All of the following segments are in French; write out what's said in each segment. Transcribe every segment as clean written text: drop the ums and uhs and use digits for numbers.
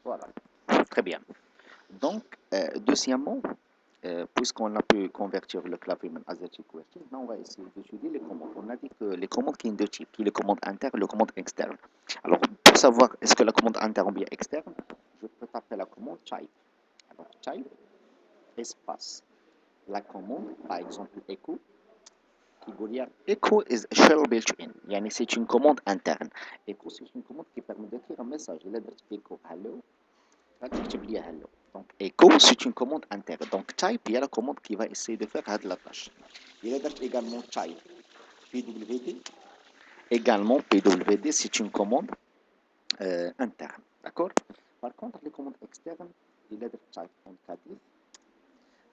Voilà, très bien. Donc, deuxièmement, puisqu'on a pu convertir le clavier AZERTY QWERTY, maintenant on va essayer d'étudier les commandes. On a dit que les commandes qui sont de type, qui est les commandes internes et les commandes externes. Alors, pour savoir est-ce que la commande interne ou bien externe, je peux taper la commande type. Alors, type, espace. La commande, par exemple, echo, qui veut dire echo is a shell built-in. Yani c'est une commande interne. Echo, c'est une commande qui permet d'écrire un message. Il a dit echo hello, là, tu écris bien hello. Donc, echo, c'est une commande interne. Donc, type, il y a la commande qui va essayer de faire la tâche. Il a dit également type pwd. Également, pwd, c'est une commande interne. D'accord? Par contre, les commandes externes, il a dit type mkdir,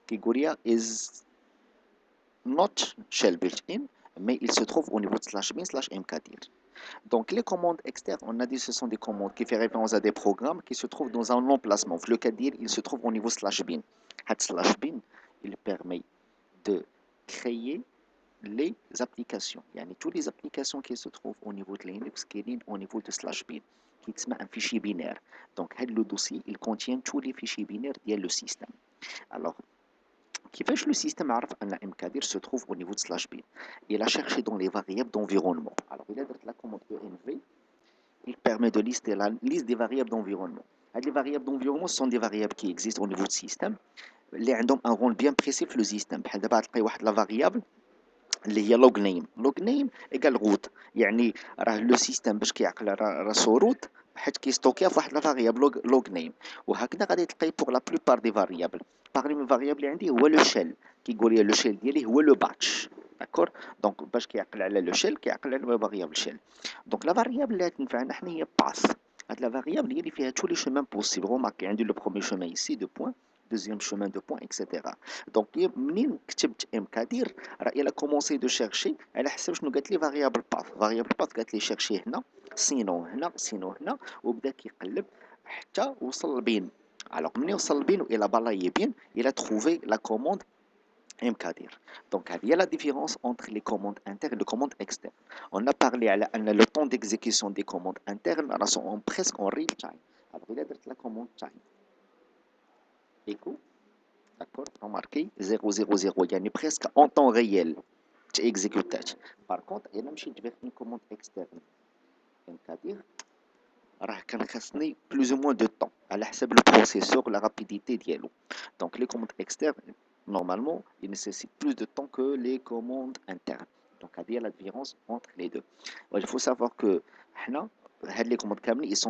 qui veut dire is not shell built-in, mais il se trouve au niveau de slash bin slash mkdir. Donc, les commandes externes, on a dit que ce sont des commandes qui font référence à des programmes qui se trouvent dans un emplacement. Le cas dire, il se trouve au niveau slash bin. Slash bin, il permet de créer les applications. Yani, toutes les applications qui se trouvent au niveau de Linux, qui sont au niveau de slash bin, qui est un fichier binaire. Donc, le dossier, il contient tous les fichiers binaires liés le système. Alors, كيفاش le système عرف أن mkdir se trouve au niveau de slash bin. Il a cherché dans les variables d'environnement. Alors, il a dit la commande env, il permet de lister la liste des variables d'environnement. Les variables d'environnement sont des variables qui existent au niveau du système. اللي عندهم un rôle bien précis في le système. بحال دابا تلقاي واحد la variable اللي هي log name. log name égale root. يعني راه لو سيستم باش كيعقل راسو روت حيت كيستوكيها في واحد لا فاريابل log name. وهكذا غادي تلقاي pour la plupart des variables. Parmi les variables اللي عندي هو لو shell. كيقول لي لو shell ديالي هو لو batch. داكور دونك باش كيعقل على لو شيل كيعقل على فاريابل شيل. دونك لا فاريابل اللي تنفعنا حنا هي باث. هاد لا فاريابل هي اللي فيها tous les chemins possibles. Remarquez عندي لو بروميير chemin ici de point, deuxième chemin de point, etc. دونك منين كتبت mkdir راه الا كومونسي دو شيرشي على حسب شنو قالت لي فاريابل باث. فاريابل باث قالت لي شيرشي هنا سينو هنا سينو هنا وبدا كيقلب حتى وصل لبين. alors منين وصل لبين الى بلاي بين الى trouvé la commande mkdir. Donc, il y a la différence entre les commandes internes et les commandes externes. On a parlé à le temps d'exécution des commandes internes sont presque en real time. Alors, il y a la commande time. Echo, d'accord, remarquez, 000, il y a presque en temps réel. Tu exécutes. Par contre, il y a une commande externe. mkdir, راه كنخصني plus ou moins de temps على حسب le processeur la rapidité ديالو. Donc les commandes externes normalement ils nécessitent plus de temps que les commandes internes. Donc هذه هي la différence entre les deux. Il faut savoir que حنا هاد les commandes كاملين ils sont